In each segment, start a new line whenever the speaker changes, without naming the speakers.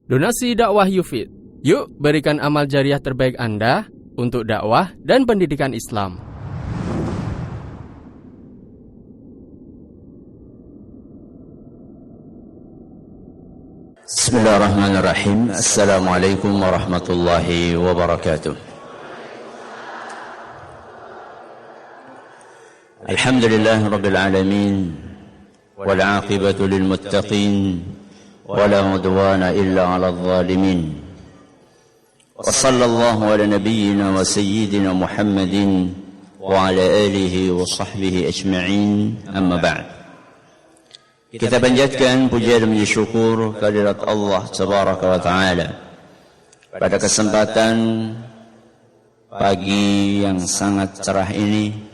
Donasi dakwah Yufid. Yuk berikan amal jariah terbaik Anda untuk dakwah dan pendidikan Islam.
Bismillahirrahmanirrahim. Assalamualaikum warahmatullahi wabarakatuh. Alhamdulillah rabbil alamin wal 'aqibatu lil muttaqin wala udwana illa 'alal zalimin. Wa sallallahu ala nabiyyina wa sayyidina Muhammadin wa ala alihi wa sahbihi ajma'in. Amma ba'd. Kita panjatkan puja dan puji syukur kehadirat Allah Tabaraka wa Ta'ala pada kesempatan pagi yang sangat cerah ini.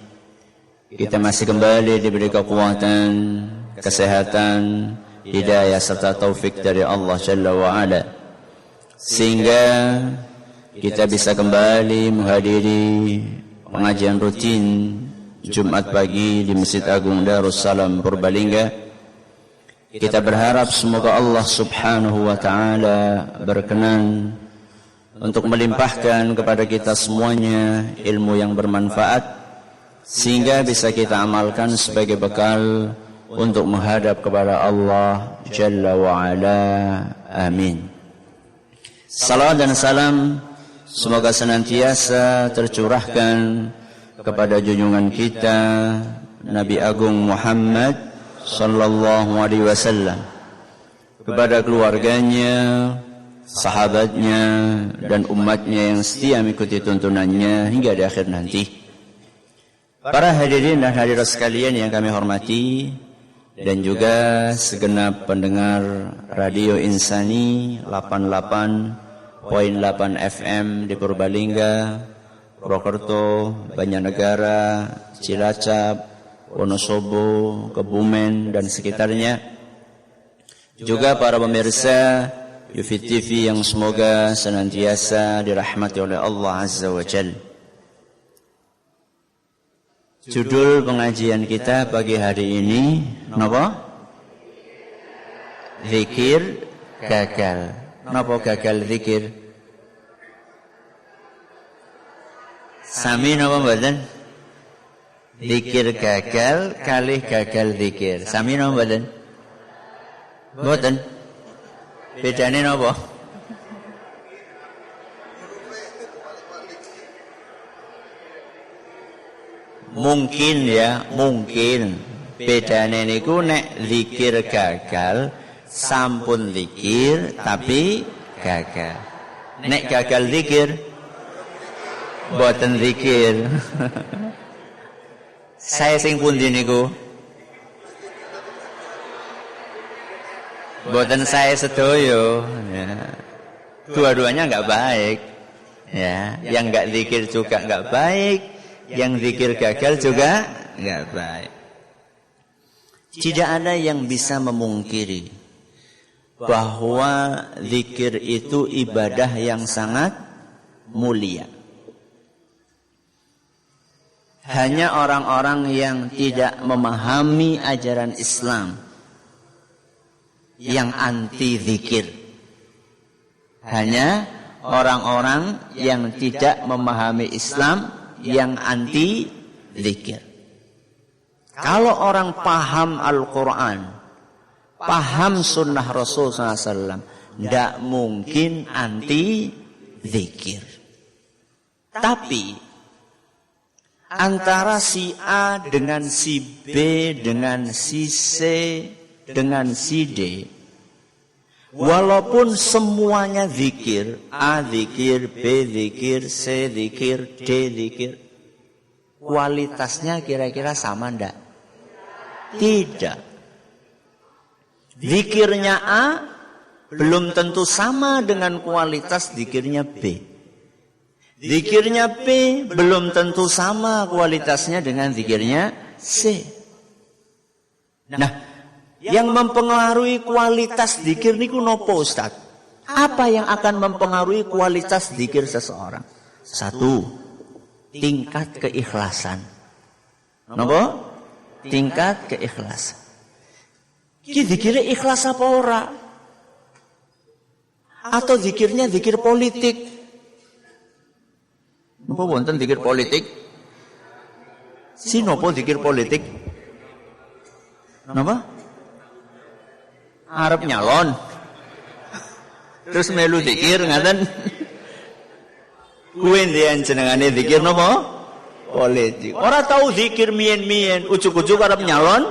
Kita masih kembali diberi kekuatan, kesehatan, hidayah serta taufik dari Allah Jalla wa Ala, sehingga kita bisa kembali menghadiri pengajian rutin Jumat pagi di Masjid Agung Darussalam Purbalingga. Kita berharap semoga Allah Subhanahu wa Ta'ala berkenan untuk melimpahkan kepada kita semuanya ilmu yang bermanfaat, sehingga bisa kita amalkan sebagai bekal untuk menghadap kepada Allah Jalla wa'ala. Amin. Salawat dan salam semoga senantiasa tercurahkan kepada junjungan kita Nabi Agung Muhammad sallallahu alaihi wasallam, kepada keluarganya, sahabatnya, dan umatnya yang setia mengikuti tuntunannya hingga di akhir nanti. Para hadirin dan hadirat sekalian yang kami hormati, dan juga segenap pendengar Radio Insani 88.8 FM di Purbalingga, Purwokerto, Banjarnegara, Cilacap, Wonosobo, Kebumen, dan sekitarnya. Juga para pemirsa Yufid TV yang semoga senantiasa dirahmati oleh Allah Azza wa Jalla. Judul pengajian kita pagi hari ini napa? Zikir gagal. Napa gagal zikir? Sami napa mboten? Zikir gagal kalih gagal zikir. Sami napa mboten? Mboten. Bedane napa? Mungkin ya, mungkin bedane niku nek zikir gagal sampun zikir tapi gagal. Nek gagal zikir boten zikir. Saya sing pundi niku? Boten saya sedoyo ya. Dua-duanya enggak baik. Ya, yang enggak zikir juga enggak baik, yang zikir gagal juga enggak baik. Tidak ada yang bisa memungkiri bahwa zikir itu ibadah yang sangat mulia. Hanya orang-orang yang tidak memahami ajaran Islam yang anti zikir. Hanya orang-orang yang tidak memahami Islam yang anti zikir. Kalau orang paham Al-Quran, paham sunnah Rasul SAW, tidak mungkin anti zikir. Tapi antara si A dengan si B, dengan si C, dengan si D, walaupun semuanya zikir, A zikir, B zikir, C zikir, D zikir, kualitasnya kira-kira sama enggak? Tidak. Zikirnya A belum tentu sama dengan kualitas zikirnya B. Zikirnya B belum tentu sama kualitasnya dengan zikirnya C. Nah, yang mempengaruhi kualitas zikir niku nopo Ustaz? Apa yang akan mempengaruhi kualitas zikir seseorang? Satu, tingkat keikhlasan. Napa? Tingkat keikhlasan. Ki zikire ikhlas apa ora? Atau zikirnya zikir politik? Napa wonten zikir politik? Sinopo zikir politik? Napa? Arep nyalon. Terus melu zikir ngaten. Kuwi ndian jenengane zikir napa? Politik. Ora tahu zikir mien-mien, ujug-ujug arep nyalon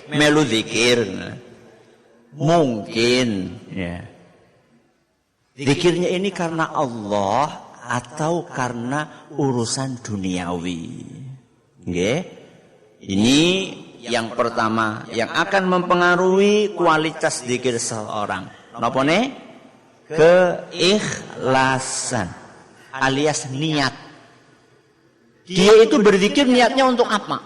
melu zikir. Mungkin ya. Zikirnya ini karena Allah atau karena urusan duniawi. Nggih. Ini yang pertama yang akan mempengaruhi kualitas zikir seseorang. Napa ne? Keikhlasan alias niat. Dia itu berzikir niatnya untuk apa?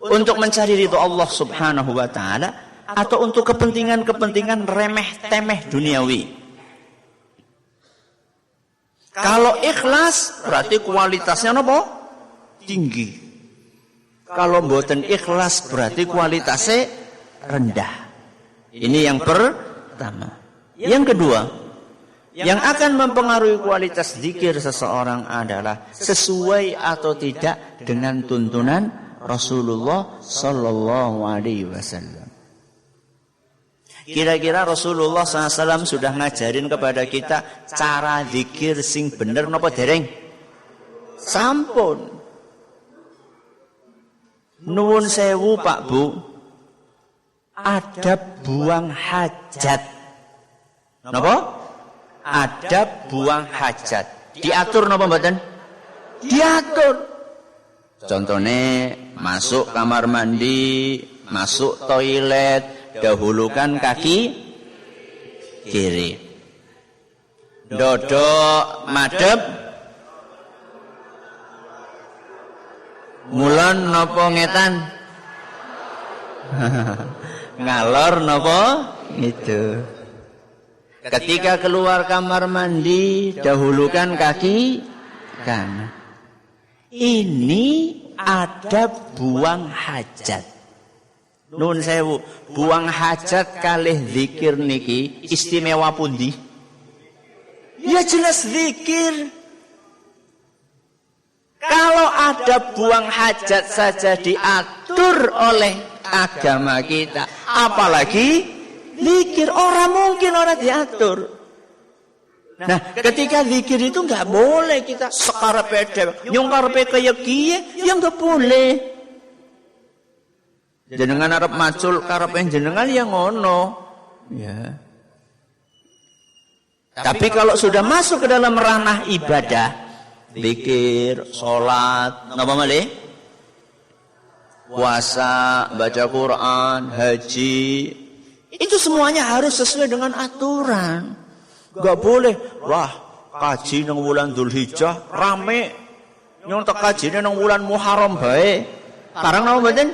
Untuk mencari ridho Allah Subhanahu wa taala atau untuk kepentingan-kepentingan remeh-temeh duniawi. Kalau ikhlas berarti kualitasnya apa? Tinggi. Kalau mboten ikhlas berarti kualitasnya rendah. Ini yang pertama. Yang kedua, yang akan mempengaruhi kualitas zikir seseorang adalah sesuai atau tidak dengan tuntunan Rasulullah sallallahu alaihi wasallam. Kira-kira Rasulullah SAW sudah ngajarin kepada kita cara zikir sing bener napa dereng? Sampun. Nuwun sewu Pak Bu. Adab buang hajat. Napa? Adab buang hajat. Diatur napa mboten? Diatur. Contohnya masuk kamar mandi, masuk toilet, dahulukan kaki kiri. Dodok madhep ngulon napa ngetan? Ngalor napa? Itu. Ketika keluar kamar mandi, dahulukan kaki kanan. Ini adab buang hajat. Nun sewu, buang hajat kalih zikir niki istimewa pundi? Ya jelas zikir. Kalau ada buang hajat saja diatur oleh agama kita, apalagi zikir, orang mungkin orang diatur. Nah, ketika zikir itu nggak boleh kita sekarepe dhewe, nyung karepe kaya kiye, ya nggak boleh. Jenengan arep macul karepe jenengan ya ngono. Ya. Tapi kalau sudah masuk ke dalam ranah ibadah, zikir, salat, napa malih? Puasa, baca Quran, haji, itu semuanya harus sesuai dengan aturan. Gak boleh, wah kaji nang wulan Dzulhijjah rame, nyong tak kaji nang wulan Muharram bae. Karang napa mboten?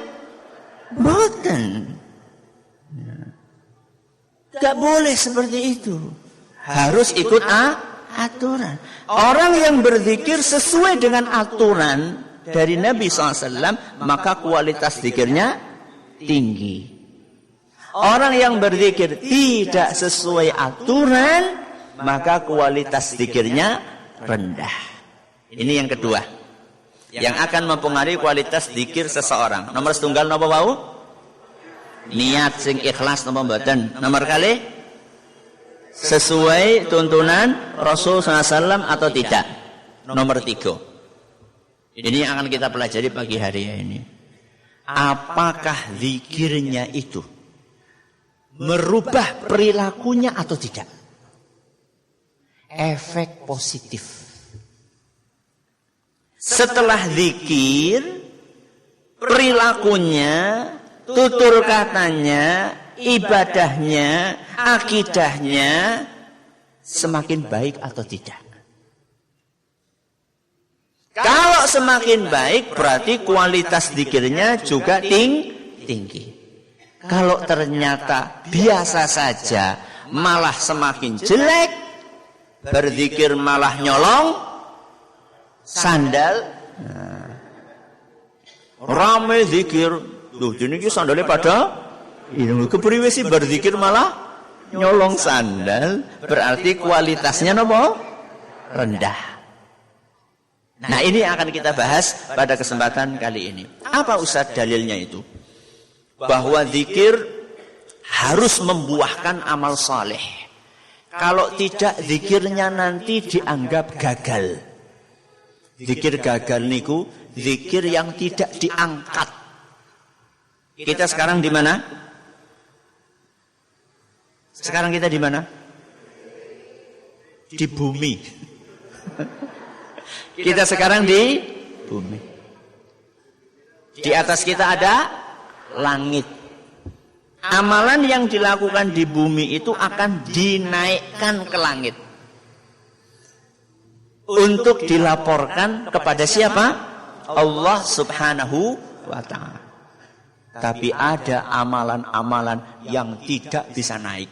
Mboten. Gak boleh seperti itu. Harus ikut aturan. Orang yang berzikir sesuai dengan aturan dari Nabi SAW, maka kualitas zikirnya tinggi. Orang yang berzikir tidak sesuai aturan, maka kualitas zikirnya rendah. Ini yang kedua, yang akan mempengaruhi kualitas zikir seseorang. Nomor setunggal napa wau? Niat sing ikhlas napa mboten? Nomor kali sesuai tuntunan Rasul SAW atau tidak? Nomor 3. Ini yang akan kita pelajari pagi hari ini. Apakah zikirnya itu merubah perilakunya atau tidak? Efek positif. Setelah zikir, perilakunya, tutur katanya, ibadahnya, akidahnya semakin baik atau tidak? Kalau semakin baik berarti kualitas zikirnya juga tinggi. Kalau ternyata biasa saja, malah semakin jelek, berzikir malah nyolong sandal. Nah, rame zikir, loh jenenge sandalnya pada ini kepriwe sih berzikir malah nyolong sandal berarti kualitasnya nopo? Rendah. Nah, ini akan kita bahas pada kesempatan kali ini. Apa Ustaz dalilnya itu? Bahwa zikir harus membuahkan amal saleh. Kalau tidak, zikirnya nanti dianggap gagal. Zikir gagal niku zikir yang tidak diangkat. Kita sekarang di mana? Sekarang kita di mana? Di bumi. Kita sekarang di bumi. Di atas kita ada langit. Amalan yang dilakukan di bumi itu akan dinaikkan ke langit. Untuk dilaporkan kepada siapa? Allah Subhanahu wa ta'ala. Tapi ada amalan-amalan yang tidak bisa naik.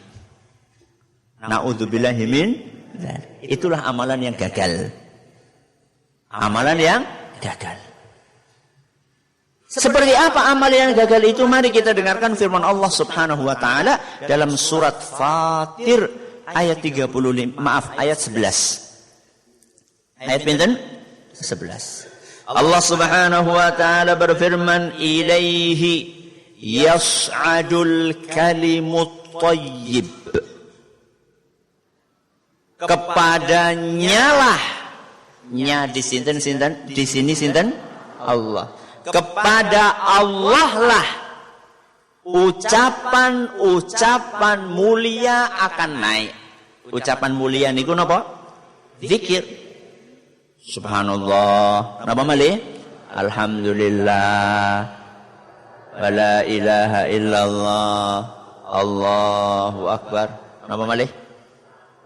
Na'udzubillahi min dzalik. Itulah amalan yang gagal. Amalan yang gagal. Seperti apa amalan yang gagal itu? Mari kita dengarkan firman Allah Subhanahu wa taala dalam surat Fatir ayat 11. Ayat pinten? 11. Allah Subhanahu wa taala berfirman, "Ilaihi yas'adul kalimut thayyib." Kepadanya lah, nya di sini sinten Allah. Kepada Allah lah ucapan mulia akan naik. Ucapan mulia niku napa? Zikir. Subhanallah. Napa malih? Alhamdulillah. Wala ilaha illallah. Allahu akbar. Napa malih?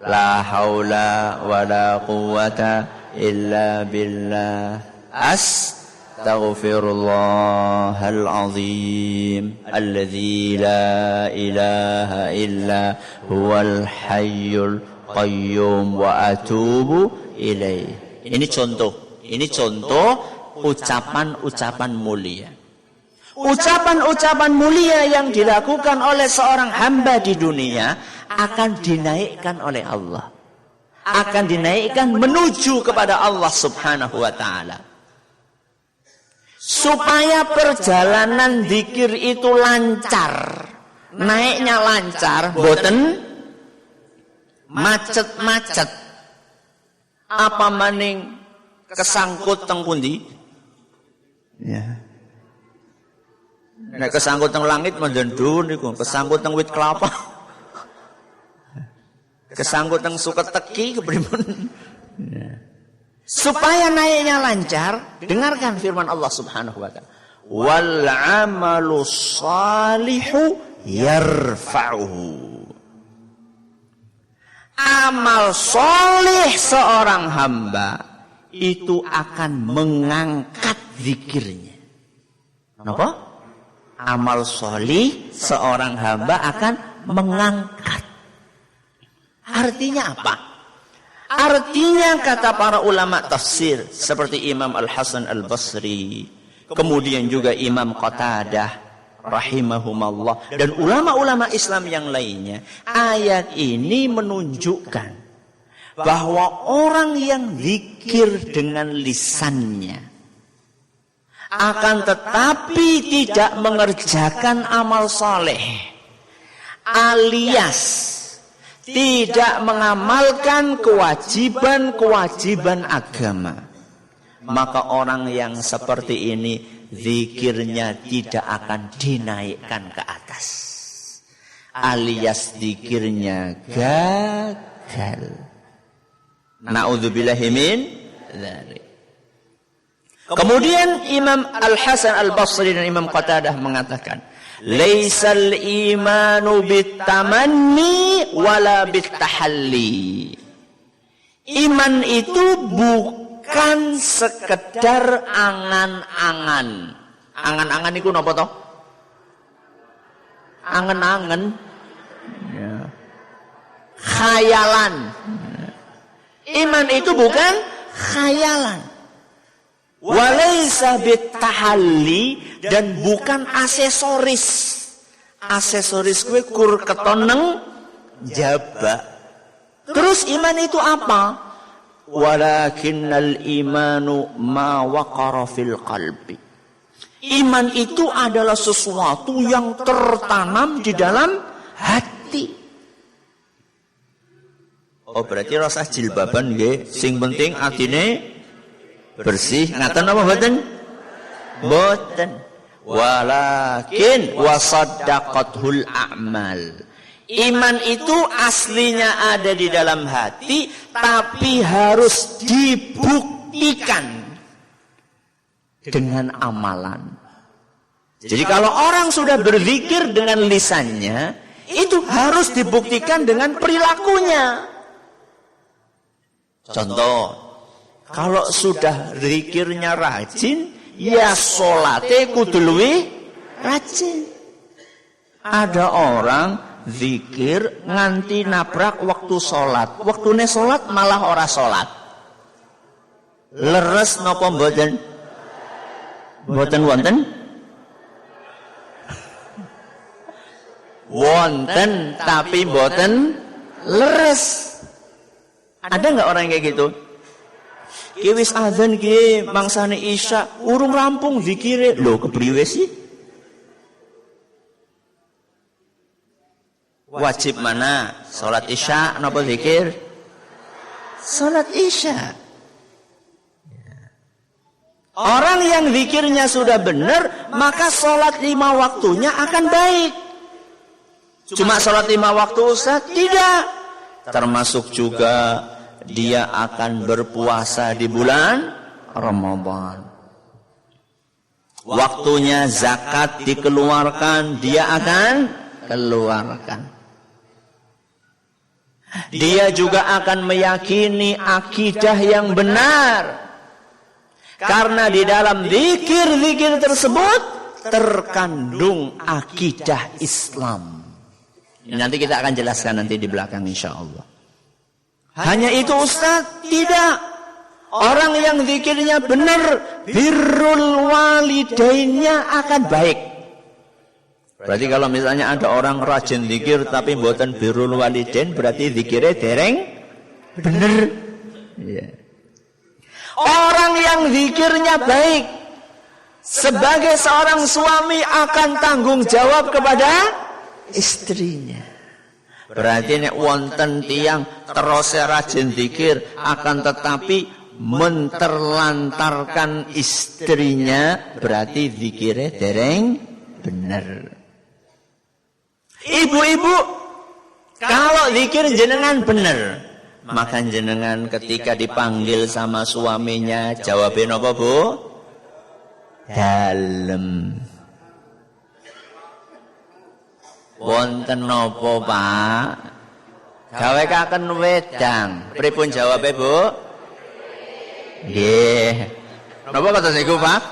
La haula wala quwwata illa billah. Astaghfirullahal azim alladzi la ilaha illa huwal hayyul qayyum wa atubu ilaih. Ini contoh ucapan-ucapan mulia. Ucapan-ucapan mulia yang dilakukan oleh seorang hamba di dunia akan dinaikkan oleh Allah. Akan dinaikkan menuju kepada Allah Subhanahu wa ta'ala. Supaya perjalanan zikir itu lancar. Naiknya lancar, boten macet-macet. Apa maning kesangkut teng pundi? Ya. Nek kesangkut teng langit mendendun niku, kesangkut teng wit kelapa. Kesangkut teng suket teki kepripun? Ya. Supaya naiknya lancar, dengarkan firman Allah Subhanahu wa taala. Wal 'amalu shalihu yarfa'uhu. Amal soleh seorang hamba itu akan mengangkat zikirnya. Kenapa? Amal soleh seorang hamba akan mengangkat. Artinya apa? Artinya kata para ulama tafsir seperti Imam Al-Hasan Al-Basri, kemudian juga Imam Qatadah rahimahumallah dan ulama-ulama Islam yang lainnya, ayat ini menunjukkan bahwa orang yang zikir dengan lisannya akan tetapi tidak mengerjakan amal saleh alias tidak mengamalkan kewajiban-kewajiban agama, maka orang yang seperti ini zikirnya tidak akan dinaikkan ke atas, alias zikirnya gagal. Na'udzubillahi min dzalik. Kemudian Imam Al-Hasan Al-Basri dan Imam Qatadah mengatakan, laisal imanu bitamanni wala bitahalli. Iman itu bukan sekedar angan-angan. Angan-angan itu apa toh? Angan-angan. Ya. Khayalan. Iman itu bukan khayalan. Walaysa bitahalli, dan bukan aksesoris. Aksesoris kuwi kur ketoneng Jaba. Terus iman itu apa? Walakinnal imanu ma waqara fil qalbi. Iman itu adalah sesuatu yang tertanam di dalam hati. Oh berarti rasa jilbaban nggih, sing penting atine bersih. Ngaten apa mboten? Mboten. Walakin wasaddaqathul a'mal. Iman itu aslinya ada di dalam hati, tapi harus dibuktikan dengan amalan. Jadi kalau orang sudah berzikir dengan lisannya, itu harus dibuktikan dengan perilakunya. Contoh, kalau sudah zikirnya rajin, ya sholatnya kudu luwih rajin. Ada orang zikir nganti nabrak waktu sholat. Waktune sholat malah ora sholat. Leres napa mboten? Mboten wonten? Wonten tapi mboten leres. Ada nggak orang kayak gitu? Ki wis azan ki mangsane isya urung rampung zikire. Lho kepriwe sih? Wajib mana? Salat isya napa zikir? Salat isya. Orang yang zikirnya sudah benar, maka salat 5 waktunya akan baik. Cuma salat 5 waktu Ustaz? Tidak. Termasuk juga dia akan berpuasa di bulan Ramadan. Waktunya zakat dikeluarkan, dia akan keluarkan. Dia juga akan meyakini akidah yang benar. Karena di dalam zikir-zikir tersebut terkandung akidah Islam. Nanti kita akan jelaskan nanti di belakang insya Allah. Hanya itu Ustaz? Tidak. Orang yang zikirnya benar, birrul walidainnya akan baik. Berarti kalau misalnya ada orang rajin zikir tapi mboten birrul walidain, berarti zikirnya dereng bener. Ya. Orang yang zikirnya baik, sebagai seorang suami akan tanggung jawab kepada istrinya. Berarti nek wonten tiyang terus rajin zikir akan tetapi menterlantarkan istrinya, berarti zikirnya dereng bener. Ibu-ibu, kalau zikir jenengan bener, maka jenengan ketika dipanggil sama suaminya jawabin apa Bu? Dalem. Wonten napa Pak? Gawe kaken wedang. Pripun jawabe Bu? Nggih. Napa kados niku Pak?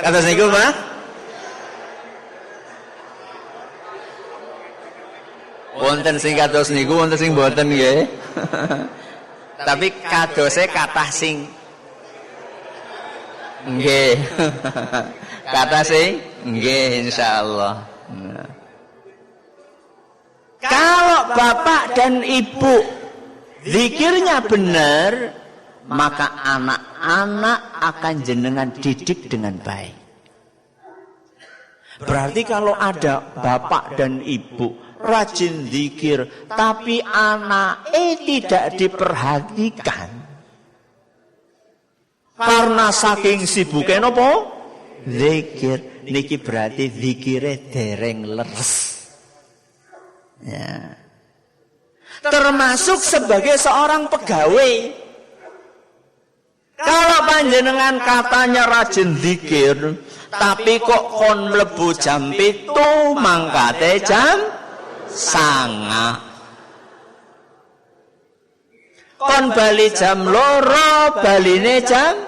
Kados niku Pak? Wonten sing kados niku, wonten sing mboten nggih. Tapi kadose kathah sing nggih. Kathah sing nggih insyaallah. Nah. Kalau bapak dan ibu zikirnya benar, maka anak-anak akan jenengan didik dengan baik. Berarti kalau ada bapak dan ibu rajin zikir, tapi anaknya tidak diperhatikan karena saking sibuknya nopo zikir, niki berarti zikirnya dereng leres. Ya. Termasuk sebagai seorang pegawai. Kalau panjenengan katanya rajin zikir, tapi kok kon mlebu jam 7 mangkate jam 9. Kon bali jam 2, baline jam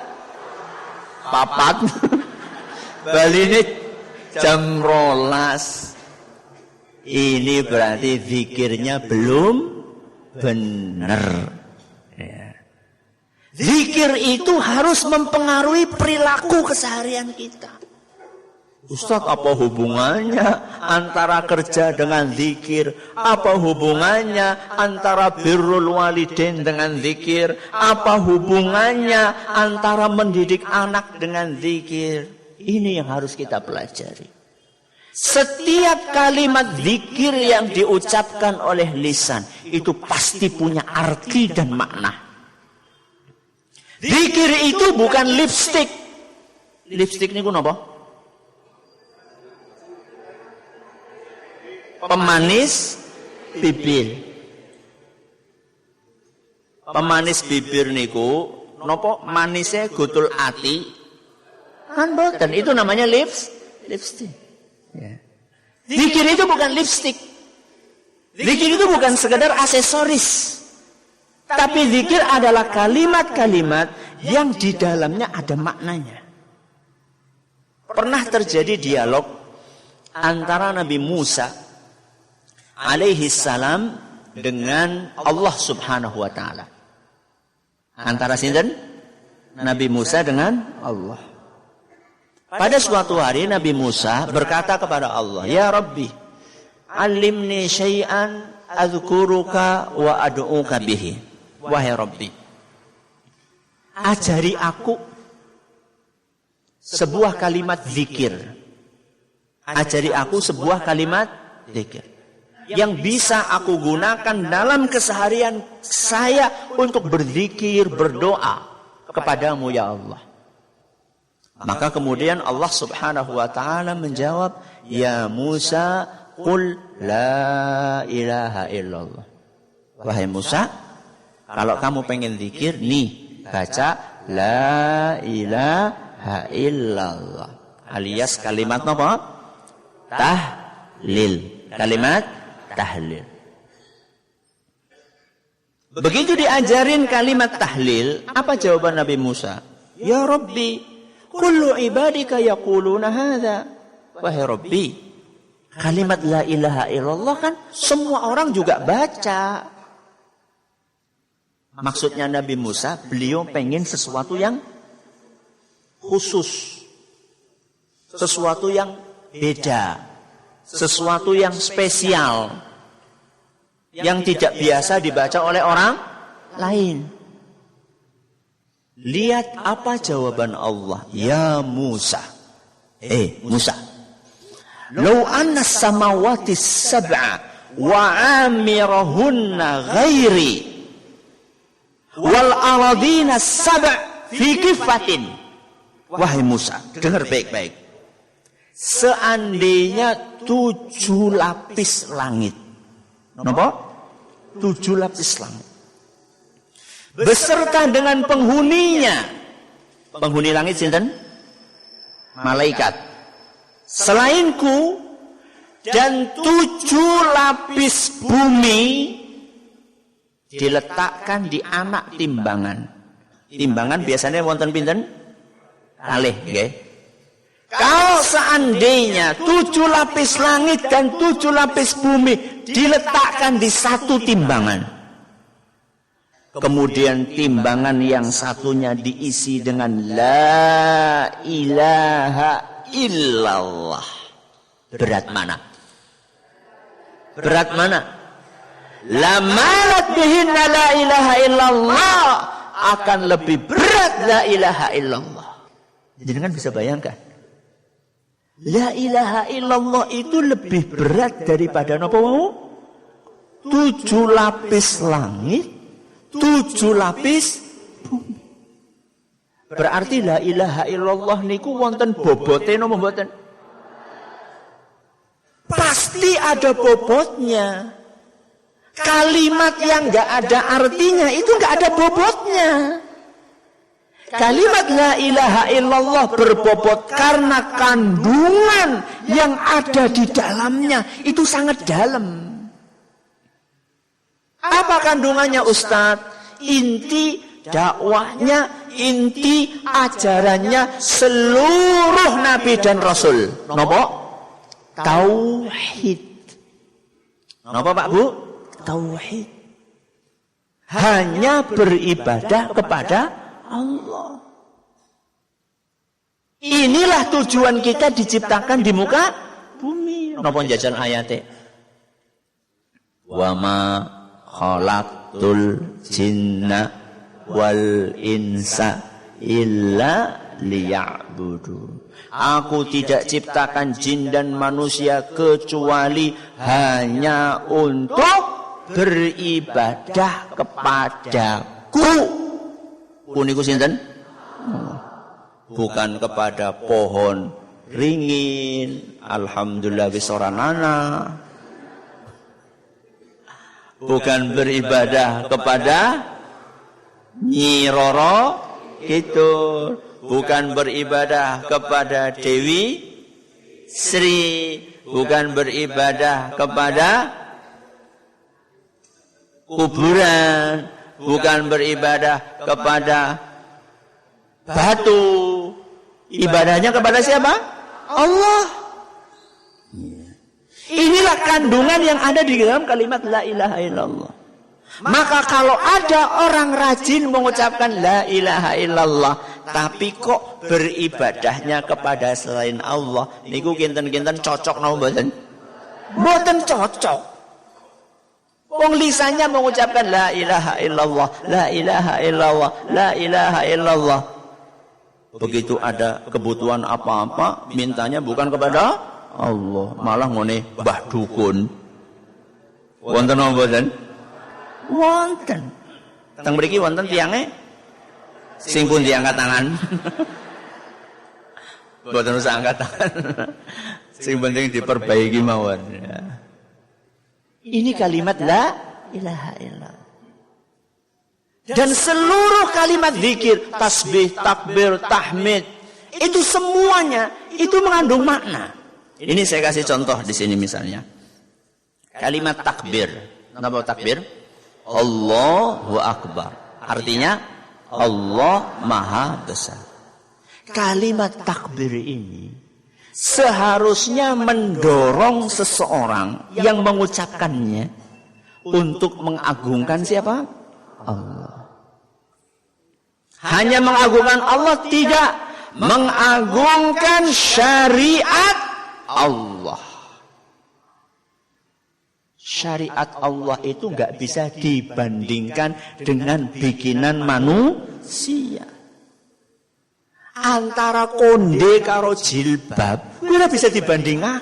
4. Baline jam 12. Ini berarti zikirnya belum benar. Ya. Zikir itu harus mempengaruhi perilaku keseharian kita. Ustaz, apa hubungannya antara kerja dengan zikir? Apa hubungannya antara birrul walidain dengan zikir? Apa hubungannya antara mendidik anak dengan zikir? Ini yang harus kita pelajari. Setiap kalimat zikir yang diucapkan oleh lisan itu pasti punya arti dan makna. Zikir itu bukan lipstik. Lipstik niku napa? Pemanis bibir. Pemanis bibir niku nopo manisnya gutul ati. Kan boten, itu namanya lipstik. Ya. Zikir itu bukan lipstik. Zikir itu bukan sekedar aksesoris. Tapi zikir adalah kalimat-kalimat yang di dalamnya ada maknanya. Pernah terjadi dialog antara Nabi Musa alaihi salam dengan Allah subhanahu wa ta'ala. Antara sinten? Nabi Musa dengan Allah. Pada suatu hari Nabi Musa berkata kepada Allah, "Ya Rabbi, alimni syai'an azkuruka wa ad'uka bihi." Wahai Rabbi, ajari aku sebuah kalimat zikir. Ajari aku sebuah kalimat zikir yang bisa aku gunakan dalam keseharian saya untuk berzikir, berdoa kepadamu ya Allah. Maka kemudian Allah subhanahu wa ta'ala menjawab, "Ya Musa, qul la ilaha illallah." Wahai Musa, kalau kamu pengen zikir, nih baca la ilaha illallah. Alias kalimat apa? Tahlil. Kalimat tahlil. Begitu diajarin kalimat tahlil, apa jawaban Nabi Musa? "Ya Rabbi, kullu ibadika yaquluna hadza." Wahai Rabbi, kalimat la ilaha illallah kan semua orang juga baca. Maksudnya Nabi Musa, beliau pengen sesuatu yang khusus. Sesuatu yang beda. Sesuatu yang spesial. Yang tidak biasa dibaca oleh orang lain. Lihat apa jawaban Allah. "Ya Musa." Musa. "Lau anna samawati sab'a wa amirahunna ghairi wal aradina sab'a fi kifatin." Wahai Musa, dengar baik-baik. Seandainya 7 lapis langit. Napa? 7 lapis langit. Beserta dengan penghuninya. Penghuni langit sinten? Malaikat. Selainku dan 7 lapis bumi diletakkan di anak timbangan. Timbangan biasanya wonten pinten? Kalih, nggih. Kalau seandainya 7 lapis langit dan 7 lapis bumi diletakkan di satu timbangan. Kemudian timbangan yang satunya diisi dengan la ilaha illallah. Berat mana? Berat mana? La malat bihinna la ilaha illallah. Akan lebih berat la ilaha illallah. Jadi kan bisa bayangkan. La ilaha illallah itu lebih berat daripada napa wau? 7 lapis langit, 7 lapis bumi. Berarti la ilaha illallah niku wonten bobote napa mboten? Pasti ada bobotnya. Kalimat yang enggak ada artinya itu enggak ada bobotnya. Kalimat la ilaha illallah berbobot karena kandungan yang ada di dalamnya itu sangat dalam. Apa kandungannya Ustadz? Inti dakwahnya, inti ajarannya seluruh nabi dan rasul. Napa? Tauhid. Napa Pak Bu? Tauhid. Hanya beribadah kepada Allah. Inilah tujuan kita diciptakan di muka bumi. Napa jajan ayate? Wa ma khalaqtul jinna wal insa illa liya'budun. Aku tidak ciptakan jin dan manusia kecuali hanya untuk beribadah kepadaku. Kuniku sinten? Bukan kepada pohon ringin, alhamdulillah wis ora nana. Bukan beribadah kepada Nyi Roro Kidul, bukan beribadah kepada Dewi Sri, bukan beribadah kepada kuburan, bukan beribadah kepada batu. Ibadahnya kepada siapa? Allah. Inilah kandungan yang ada di dalam kalimat la ilaha illallah. Maka kalau ada orang rajin mengucapkan la ilaha illallah, tapi kok beribadahnya kepada selain Allah, niku kinten-kinten cocok napa mboten? Mboten cocok. Wong lisannya mengucapkan la ilaha illallah, la ilaha illallah, la ilaha illallah. Begitu ada kebutuhan apa-apa, mintanya bukan kepada Allah, malah ngene mbah dukun. Wonten napa mboten? Wonten. Teng mriki wonten tiyange sing pun diangkat tangan. Mboten usah angkat tangan. Sing penting diperbaiki mawon. Ya. Ini kalimat la ilaha illallah. Dan seluruh kalimat zikir, tasbih, takbir, tahmid, itu semuanya itu mengandung makna. Ini saya kasih contoh di sini misalnya. Kalimat takbir. Napa takbir? Allahu Akbar. Artinya Allah Maha Besar. Kalimat takbir ini seharusnya mendorong seseorang yang mengucapkannya untuk mengagungkan siapa? Allah. Hanya mengagungkan Allah, tidak mengagungkan syariat Allah. Syariat Allah itu enggak bisa dibandingkan dengan bikinan manusia. Antara konde karo jilbab, ora bisa dibandingkan.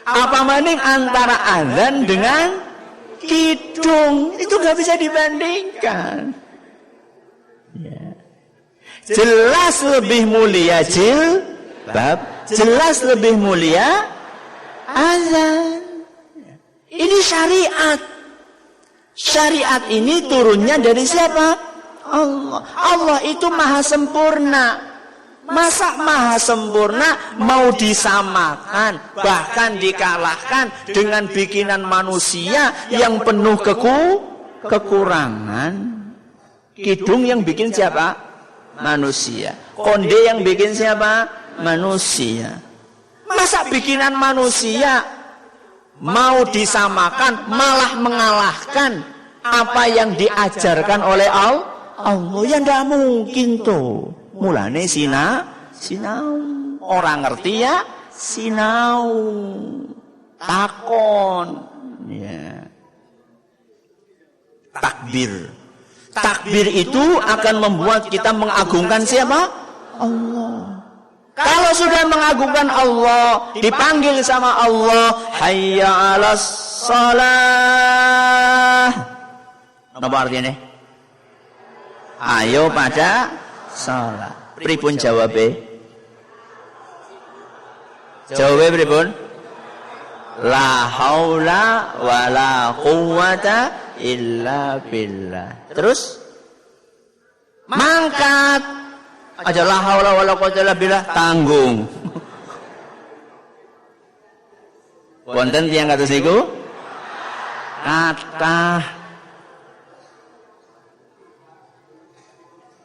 Apa maning antara azan dengan kidung, itu enggak bisa dibandingkan. Ya. Jelas lebih mulia jilbab, jelas lebih mulia azan. Ini syariat. Syariat ini turunnya dari siapa? Allah. Allah itu maha sempurna. Masa maha sempurna mau disamakan, bahkan dikalahkan dengan bikinan manusia yang penuh kekurangan? Kidung yang bikin siapa? Manusia. Konde yang bikin siapa? Manusia. Masa bikinan manusia mau disamakan, malah mengalahkan apa yang diajarkan oleh Allah? Ya tidak mungkin tuh. Mulane sinau. Orang ngerti ya sinau. Takon. Ya. Takbir. Takbir itu akan membuat kita mengagungkan siapa? Allah. Kalau sudah mengagungkan Allah, dipanggil sama Allah, hayya 'alas shalah. Apa artinya? Ayo pada salat. Pripun jawabe? Jawabe pripun? La haula wala quwwata illa billah. Terus mangkat. Aja la haula wala quwwata illa billah, tanggung. Wonten tiyang kados niku? Kathah.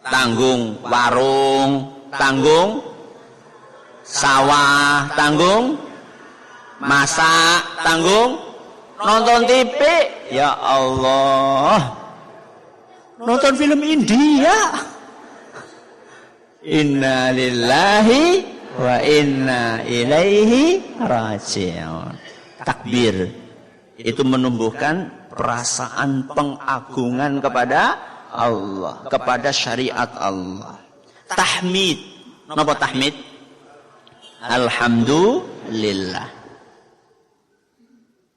Tanggung warung, tanggung sawah, tanggung masak, tanggung nonton TV. Ya Allah, nonton film India. Inna lillahi wa inna ilaihi raji'un. Takbir itu menumbuhkan perasaan pengagungan kepada Allah, kepada syariat Allah. Tahmid, napa tahmid? Alhamdulillah.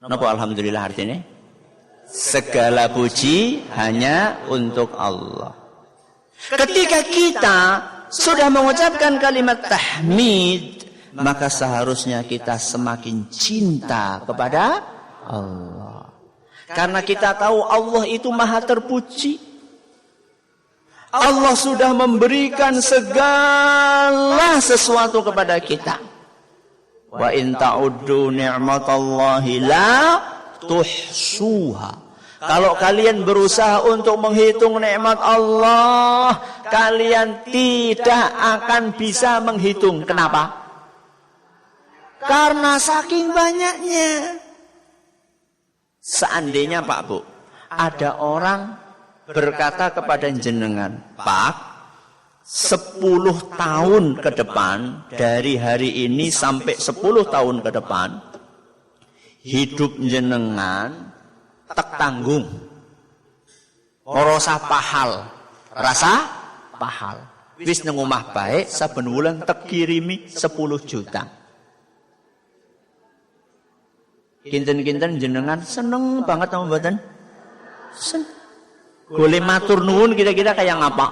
Napa alhamdulillah artinya? Segala puji hanya untuk Allah. Ketika kita sudah mengucapkan kalimat tahmid, maka seharusnya kita semakin cinta kepada Allah. Karena kita tahu Allah itu maha terpuji. Allah sudah memberikan segala sesuatu kepada kita. Wa in ta'uddu ni'matallahi la tuhsuha. Kalau kalian berusaha untuk menghitung nikmat Allah, kalian tidak akan bisa menghitung. Kenapa? Karena saking banyaknya. Seandainya Pak Bu, ada orang berkata kepada jenengan, Pak, 10 tahun ke depan, dari hari ini sampai 10 tahun ke depan, hidup jenengan tak tanggung, rasa pahal, wis nang omah bae saben wulan tak kirimi 10 juta. Kinten-kinten jenengan seneng banget sama mboten? Seneng. Boleh matur nuwun kira-kira kayak ngapa?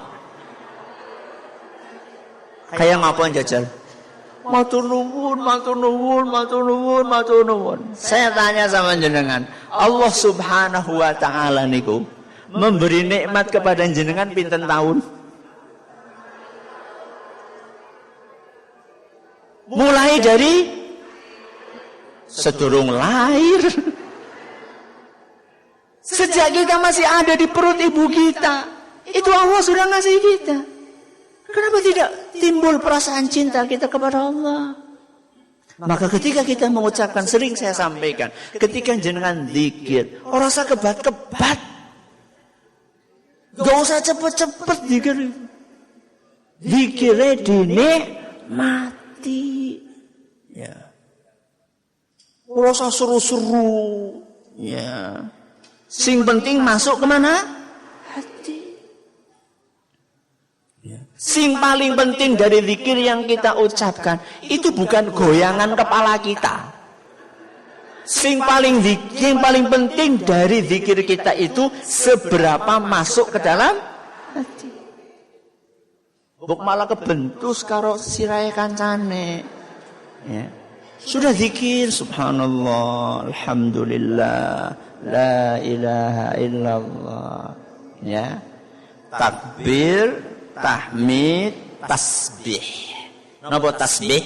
Kayak ngapa jajal? Matur nuwun. Saya tanya sama jenengan, Allah Subhanahu wa taala niku memberi nikmat kepada jenengan pinten tahun? Mulai dari sedurung lahir. Sejak kita masih ada di perut ibu kita, itu Allah sudah ngasih kita. Kenapa tidak timbul perasaan cinta kita kepada Allah? Maka ketika kita mengucapkan, sering saya sampaikan, ketika jenengan zikir, ora usah kebat-kebat. Gak usah cepet-cepet zikir. Zikirnya dinikmati. Ya. Ora usah seru-seru. Ya. Sing penting masuk kemana? Hati. Sing paling penting dari zikir yang kita ucapkan itu bukan goyangan kepala kita. Sing paling penting dari zikir kita itu seberapa masuk ke dalam hati. Buk malah kebentus karo sirahe kancane. Ya. Sudah zikir subhanallah, alhamdulillah, la ilaha illallah. Ya. Takbir, tahmid, tasbih. Napa tasbih?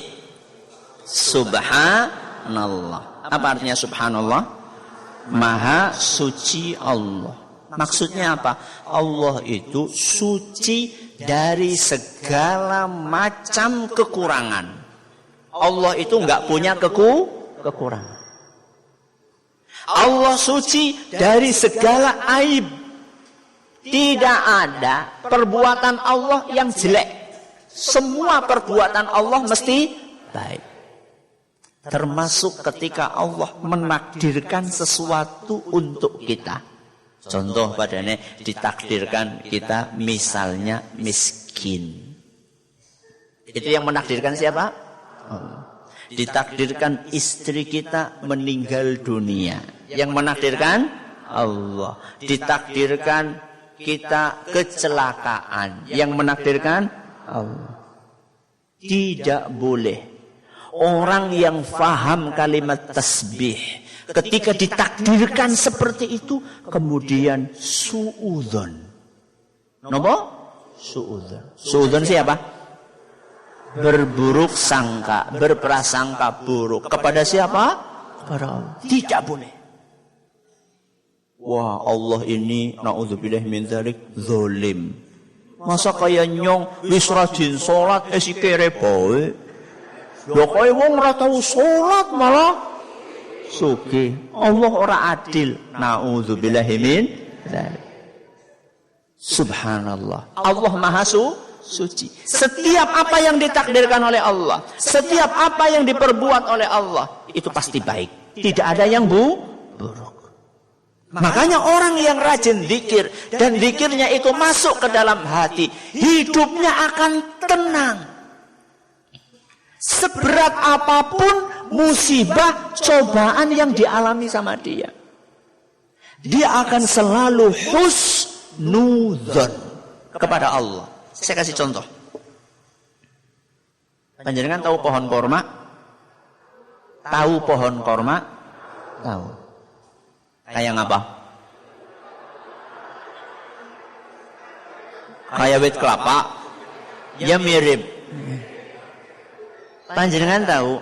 Subhanallah. Apa artinya subhanallah? Maha suci Allah. Maksudnya apa? Allah itu suci dari segala macam kekurangan. Allah itu enggak punya kekurangan. Allah suci dari segala aib. Tidak ada perbuatan Allah yang jelek. Semua perbuatan Allah mesti baik. Termasuk ketika Allah menakdirkan sesuatu untuk kita. Contoh padanya ditakdirkan kita misalnya miskin. Itu yang menakdirkan siapa? Allah. Ditakdirkan istri kita meninggal dunia. Yang menakdirkan Allah. Ditakdirkan kita kecelakaan. Yang menakdirkan Allah. Tidak boleh orang yang faham kalimat tasbih ketika ditakdirkan seperti itu kemudian suudzon. Napa? Suudzon. Suudzon siapa? Berburuk sangka, berprasangka buruk. Kepada siapa? Kepada Allah. Tidak boleh. Wah, Allah ini naudzubillah min dzalik zalim. Masa kaya nyong wis rajin salat sikire bae. Lho kaya wong ora tau salat malah sugih. Allah ora adil. Naudzubillah min dzalik. Subhanallah. Allah Maha suci. Setiap apa yang ditakdirkan oleh Allah, setiap apa yang diperbuat oleh Allah, itu pasti baik. Tidak ada yang buruk. Makanya orang yang rajin zikir dan zikirnya itu masuk ke dalam hati, hidupnya akan tenang. Seberat apapun musibah, cobaan yang dialami sama dia, dia akan selalu husnudzon kepada Allah. Saya kasih contoh. Panjenengan tahu pohon korma? Tahu pohon korma? Tahu. Kayak apa? Kayak wit kelapa? Ya mirip. Panjenengan tahu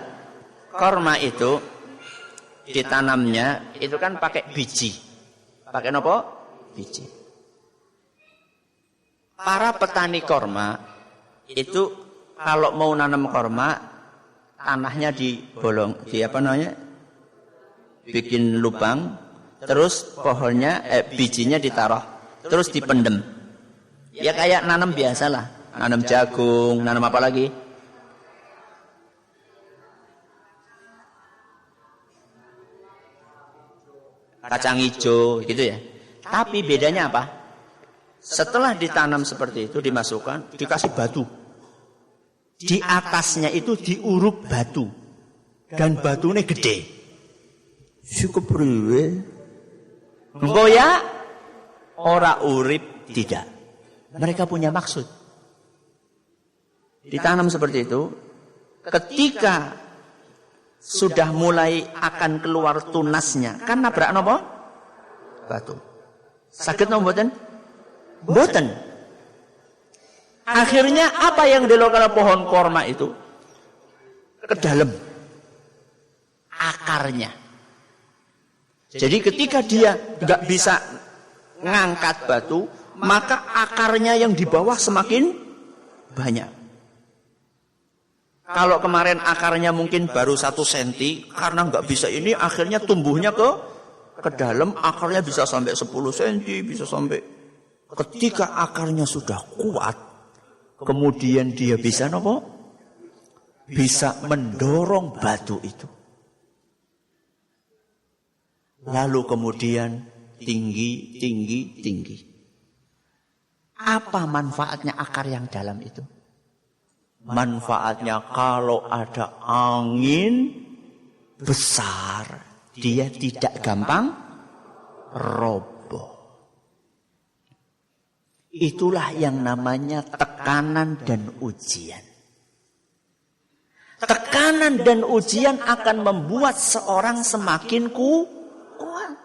korma itu ditanamnya itu kan pakai biji. Pakai apa? Biji. Para petani korma itu kalau mau nanam korma, tanahnya dibolong, bikin lubang, terus pohonnya, bijinya ditaruh, terus dipendem. Ya kayak nanam biasalah, nanam jagung, nanam apa lagi? Kacang hijau, gitu ya. Tapi bedanya apa? Setelah ditanam seperti itu, dimasukkan, dikasih batu. Di atasnya itu diuruk batu. Dan batunya gede. Cukup priwe. Engko ya, ora urip tidak. Mereka punya maksud. Ditanam seperti itu, ketika sudah mulai akan keluar tunasnya, kan nabrak napa? Batu. Sakit napa mboten? Mboten. Akhirnya apa yang dilakukan pohon korma itu? Ke dalam akarnya. Jadi ketika dia nggak bisa ngangkat batu, maka akarnya yang di bawah semakin banyak. Kalau kemarin akarnya mungkin baru 1 senti, karena nggak bisa ini, akhirnya tumbuhnya ke dalam, akarnya bisa sampai 10 senti, bisa sampai. Ketika akarnya sudah kuat, kemudian dia bisa apa? Bisa mendorong batu itu. Lalu kemudian tinggi. Apa manfaatnya akar yang dalam itu? Manfaatnya kalau ada angin besar, dia tidak gampang roboh. Itulah yang namanya tekanan dan ujian. Tekanan dan ujian akan membuat seorang semakin kuat.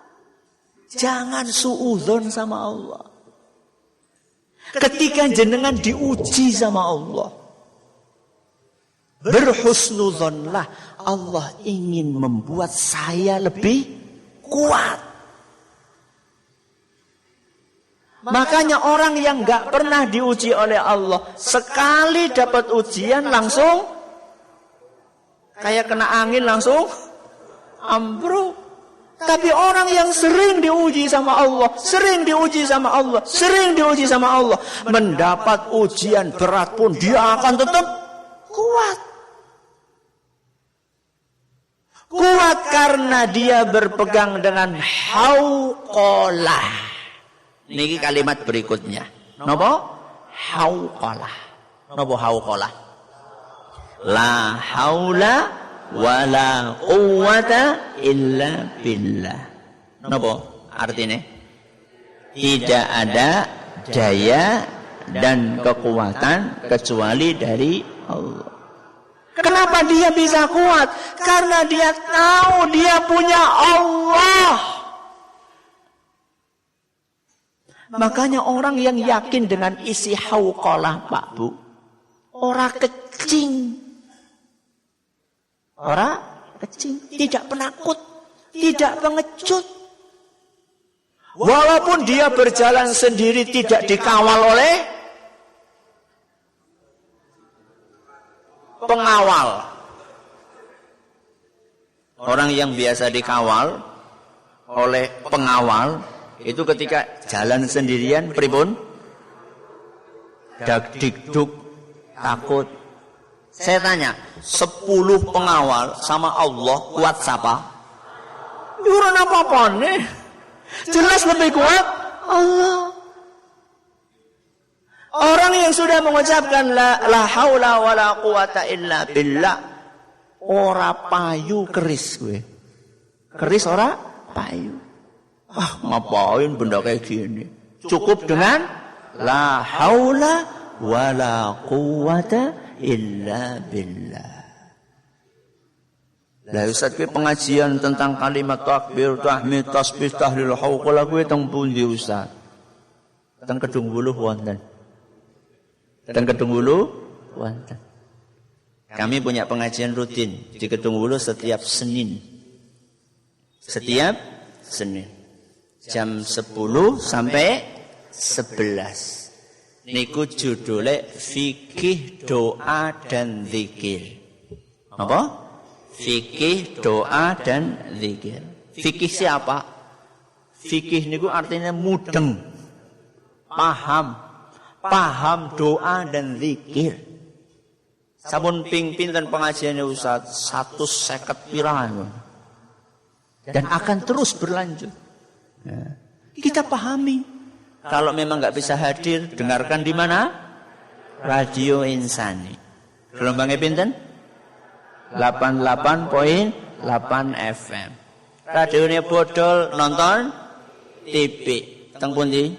Jangan suudzon sama Allah. Ketika jenengan diuji sama Allah, berhusnudzonlah, Allah ingin membuat saya lebih kuat. Makanya orang yang gak pernah diuji oleh Allah, sekali dapat ujian langsung kayak kena angin langsung ambruk. Tapi orang yang sering diuji sama Allah, mendapat ujian berat pun dia akan tetap kuat. Kuat karena dia berpegang dengan hauqalah. Niki kalimat berikutnya. Napa? Hauqalah. Napa hauqalah? La haula wala quwwata illa billah. Napa artinya? Tidak ada daya dan kekuatan kecuali dari Allah. Kenapa dia bisa kuat? Karena dia tahu dia punya Allah. Makanya orang yang yakin dengan isi hauqalah, Pak Bu, ora kecing. Ora kecing, tidak penakut, tidak pengecut. Walaupun dia berjalan sendiri tidak dikawal oleh pengawal. Orang yang biasa dikawal oleh pengawal itu ketika jalan sendirian pripun? Dak-dikduk, takut. Saya tanya, 10 pengawal sama Allah kuat siapa? Yuran apa-apa nih? Jelas lebih kuat Allah. Orang yang sudah mengucapkan la haula wala quwata illa billah, ora payu keris gue. Keris ora payu. Ngapain benda kayak gini? Cukup dengan la haula wala quwata illa billah. Lah Ustaz kuwi pengajian tentang kalimat takbir, tahmid, tasbih, tahlil, hauqala kuwi teng pundi Ustaz? Teng Kedung Wuluh wonten. Teng Kedung Wuluh wonten. Kami punya pengajian rutin di Kedung Wuluh setiap Senin. Setiap Senin. Jam 10 sampai 11. Niku judulnya fikih, doa dan zikir. Apa? Fikih, doa dan zikir. Fikih siapa? Fikih niku artinya mudeng. Paham doa dan zikir. Sampun ping pinten pengajiannya Ustaz 150 pirang. Dan akan terus berlanjut. Ya. Kita pahami. Kalau memang nggak bisa hadir, dengarkan di mana? Radio Insani. Gelombangnya pinten? 88.8 FM. Radionya bodol, nonton TV. Teng pundi?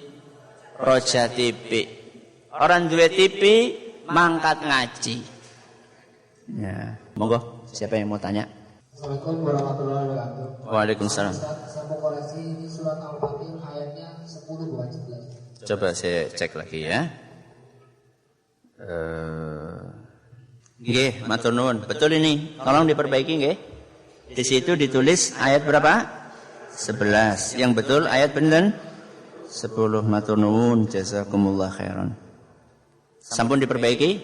Roja TV. Orang duwe TV mangkat ngaji. Ya, monggo. Siapa yang mau tanya?
Assalamualaikum warahmatullahi wabarakatuh.
Waalaikumsalam.
Saya mau koreksi ini surat Al-Fatir ayatnya 10 bukan 11.
Coba saya cek lagi ya. Nggih, matur nuwun. Betul ini. Tolong diperbaiki nggih. Di situ ditulis ayat berapa? 11. Yang betul ayat bener 10. Matur nuwun, jazakumullah khairan. Sampun diperbaiki?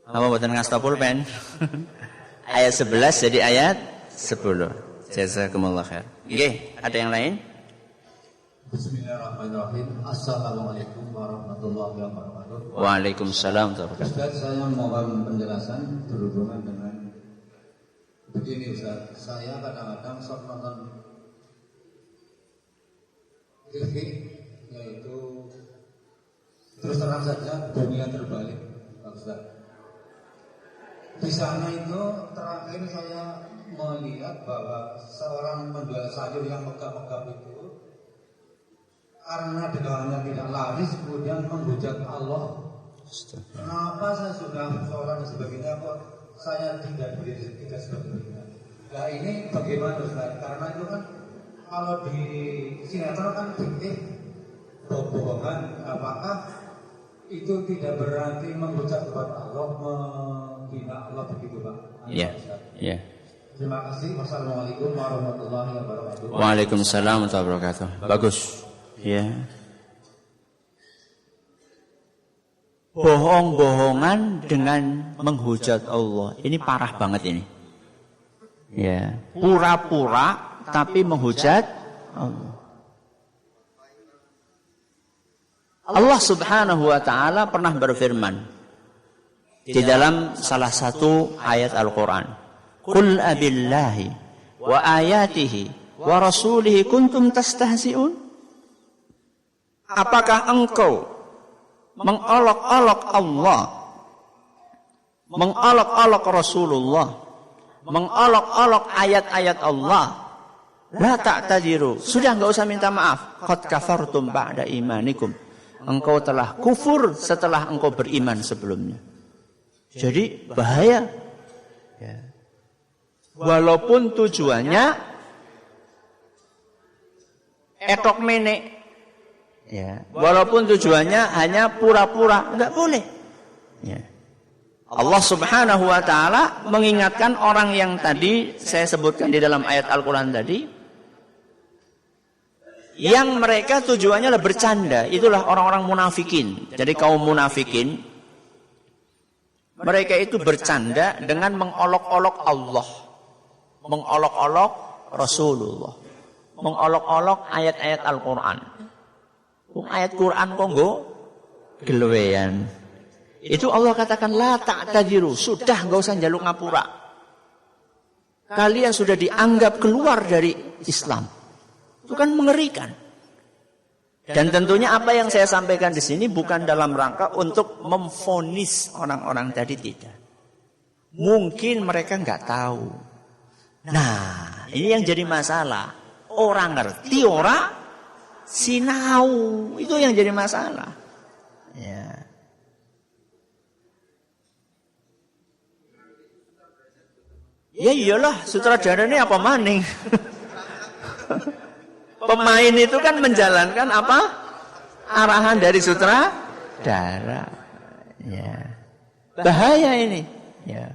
Apa mboten ngasta pulpen? Ayat 11 jadi ayat 10. Jazakumullah khair. Nggih, ada yang lain?
Bismillahirrahmanirrahim. Assalamualaikum warahmatullahi wabarakatuh.
Waalaikumsalam warahmatullahi wabarakatuh.
Ustaz, saya mohon penjelasan berhubungan dengan begini Ustaz. Saya kadang-kadang sok nonton TV, yaitu terus terang saja dunia terbalik, Ustaz. Di sana itu terakhir saya melihat bahwa seorang penjual sayur yang megap-megap itu karena dagangannya tidak laris kemudian menghujat Allah. Kenapa saya sudah seorang dan sebagainya kok saya tidak seperti itu? Nah ini bagaimana Ustaz? Karena itu kan kalau di sinetron kan fikih bohongan, apakah itu tidak berarti menghujat kepada Allah, menghina Allah begitu Pak?
Iya. Iya.
Terima kasih. Wassalamualaikum warahmatullahi wabarakatuh.
Waalaikumsalam warahmatullahi wabarakatuh. Bagus. Ya. Bohong-bohongan dengan menghujat Allah. Ini parah banget ini. Ya. Pura-pura tapi menghujat Allah. Allah Subhanahu wa taala pernah berfirman di dalam salah satu ayat Al-Qur'an. Qul abillahi wa ayatihi wa rasulihi kuntum tastahzi'un? Apakah engkau mengolok-olok Allah, mengolok-olok Rasulullah, mengolok-olok ayat-ayat Allah? La ta'tadiru. Sudah enggak usah minta maaf. Qad kafartum ba'da imanikum. Engkau telah kufur setelah engkau beriman sebelumnya. Jadi bahaya. Ya. Walaupun tujuannya etok menek. Ya. Walaupun tujuannya hanya pura-pura, enggak boleh. Ya. Allah Subhanahu wa taala mengingatkan orang yang tadi saya sebutkan di dalam ayat Al-Qur'an tadi, yang mereka tujuannya adalah bercanda. Itulah orang-orang munafikin. Jadi kaum munafikin, mereka itu bercanda dengan mengolok-olok Allah, mengolok-olok Rasulullah, mengolok-olok ayat-ayat Al-Quran. Ayat Quran kok gelewean. Itu Allah katakan la ta'tadiru, sudah enggak usah njaluk ngapura. Kalian sudah dianggap keluar dari Islam. Itu kan mengerikan. Dan tentunya apa yang saya sampaikan di sini bukan dalam rangka untuk memvonis orang-orang tadi, tidak. Mungkin mereka enggak tahu. Nah, ini yang jadi masalah. Orang ngerti, orang sinau. Itu yang jadi masalah. Ya. Ya iyalah, sutradara ini apa maning? Pemain itu kan menjalankan apa? Arahan dari sutradara. Ya. Bahaya ini. Ya.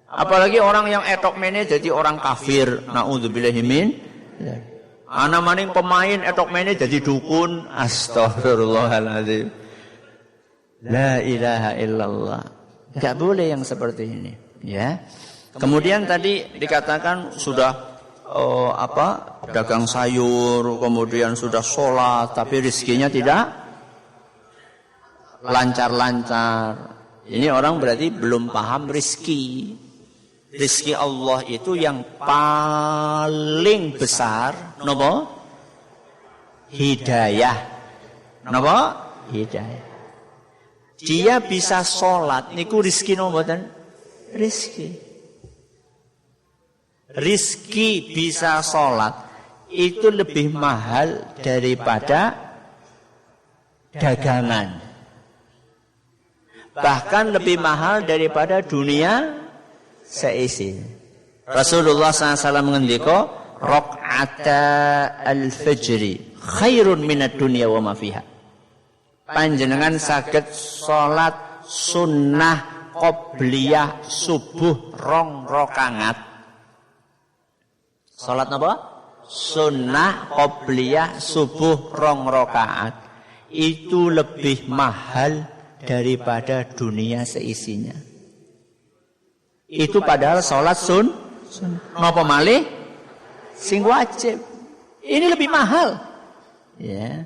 Apalagi orang yang etok mene jadi orang kafir. Na'udzubillahi min. Ya. Ana maning pemain etok mene jadi dukun. Astagfirullahaladzim. La ilaha illallah. Enggak boleh yang seperti ini. Ya. Kemudian tadi dikatakan sudah dagang sayur, kemudian sudah sholat, tapi rezekinya tidak lancar-lancar. Ini orang berarti belum paham rezeki. Rezeki Allah itu yang paling besar, napa? Hidayah. Napa? Hidayah. Dia bisa sholat, niku rezeki napa mboten? Rezeki. Rizki bisa sholat itu lebih mahal daripada dagangan. Bahkan lebih mahal daripada dunia seisi. Rasulullah SAW mengendika, raq'ata al-fajri khairun minad dunya wa ma fiha. Panjenengan saged sholat sunnah qobliyah subuh 2 rakaat. Salat apa? Sunnah qobliyah subuh 2 rakaat. Itu lebih mahal daripada dunia seisinya. Itu padahal salat napa malih sing wajib. Ini lebih mahal. Ya.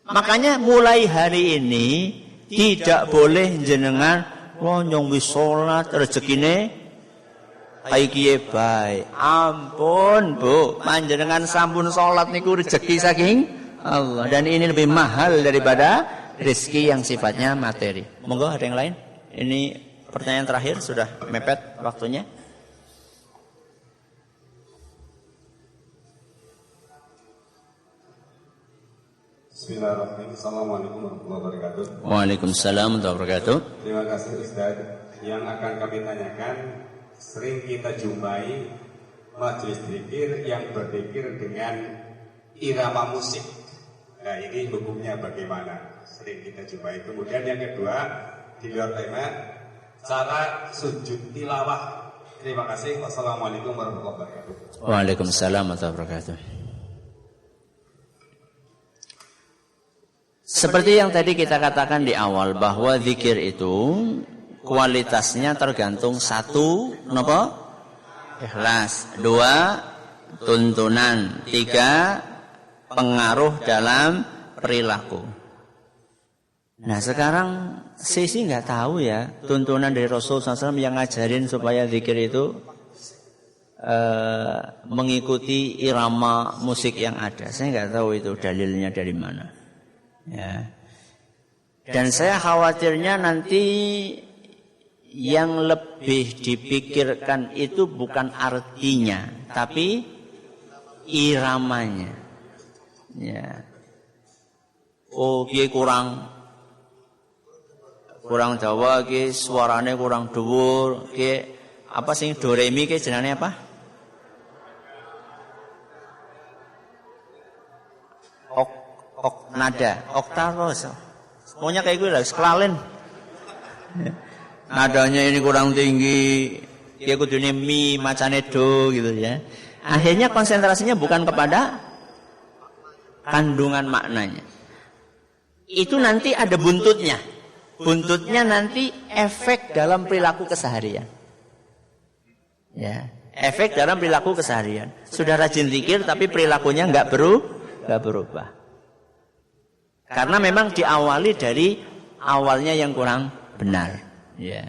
Makanya mulai hari ini tidak boleh jenengan nyong wis salat rezekine kiye bae. Ampun, Bu, panjenengan sampun salat niku rezeki saking Allah, dan ini lebih mahal daripada rezeki yang sifatnya materi. Monggo ada yang lain? Ini pertanyaan terakhir, sudah mepet waktunya.
Bismillahirrahmanirrahim. Assalamualaikum warahmatullahi wabarakatuh.
Waalaikumsalam warahmatullahi wabarakatuh.
Terima kasih Ustaz. Yang akan kami tanyakan, sering kita jumpai majelis dzikir yang berzikir dengan irama musik. Nah, ini hukumnya bagaimana? Sering kita jumpai. Kemudian yang kedua, di luar tema, cara sujud tilawah. Terima kasih. Wassalamualaikum warahmatullahi wabarakatuh.
Waalaikumsalam warahmatullahi wabarakatuh. Seperti yang tadi kita katakan di awal, bahwa zikir itu kualitasnya tergantung 1, napa? Ikhlas. 2, tuntunan. 3, pengaruh dalam perilaku. Nah sekarang sisi nggak tahu ya, tuntunan dari Rasul SAW yang ngajarin supaya zikir itu mengikuti irama musik yang ada. Saya nggak tahu itu dalilnya dari mana. Ya. Dan saya khawatirnya nanti yang lebih dipikirkan itu bukan artinya, tapi iramanya. Ya. Oh, kiye kurang Jawa, kiye suarane kurang dhuwur, kiye apa sing do re mi kiye jenenge apa? Nada, oktaros. Pokoknya kayak gue lah, sekelalen. Nadanya ini kurang tinggi, dia kudune mi macane do gitu ya. Akhirnya konsentrasinya bukan kepada kandungan maknanya. Itu nanti ada buntutnya. Buntutnya nanti efek dalam perilaku keseharian. Ya, efek dalam perilaku keseharian. Sudah rajin zikir tapi perilakunya enggak berubah. Karena memang diawali dari awalnya yang kurang benar. Ya.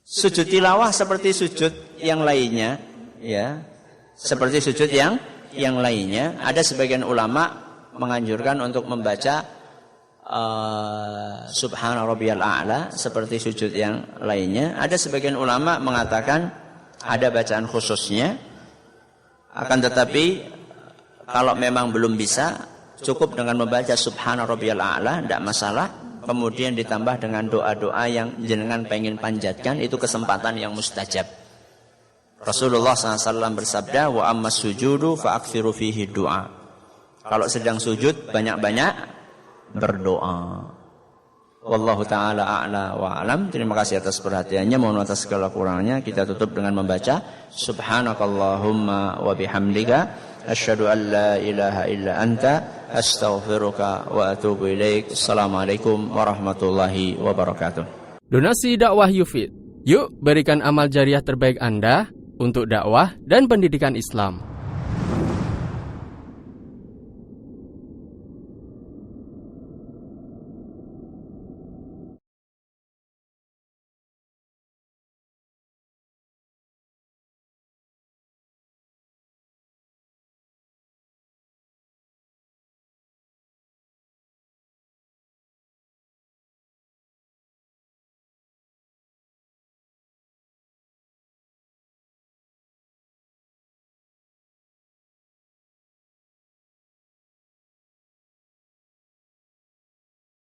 Sujud tilawah seperti sujud yang lainnya, ya. Seperti sujud yang lainnya, ada sebagian ulama menganjurkan untuk membaca Subhana rabbiyal a'la seperti sujud yang lainnya. Ada sebagian ulama mengatakan ada bacaan khususnya. Akan tetapi kalau memang belum bisa, cukup dengan membaca Subhana rabbiyal a'la, tidak masalah. Kemudian ditambah dengan doa-doa yang jenengan pengen panjatkan, itu kesempatan yang mustajab. Rasulullah SAW bersabda, wa amma sujudu fa'akthiru fihi du'a. Kalau sedang sujud, banyak-banyak berdoa. Wallahu ta'ala a'la wa alam. Terima kasih atas perhatiannya. Mohon atas segala kurangnya. Kita tutup dengan membaca Subhanakallahumma wa bihamdika asyhadu an la ilaha illa anta astaghfiruka wa atubu ilaik. Assalamualaikum warahmatullahi wabarakatuh.
Donasi dakwah Yufid. Yuk berikan amal jariah terbaik Anda untuk dakwah dan pendidikan Islam.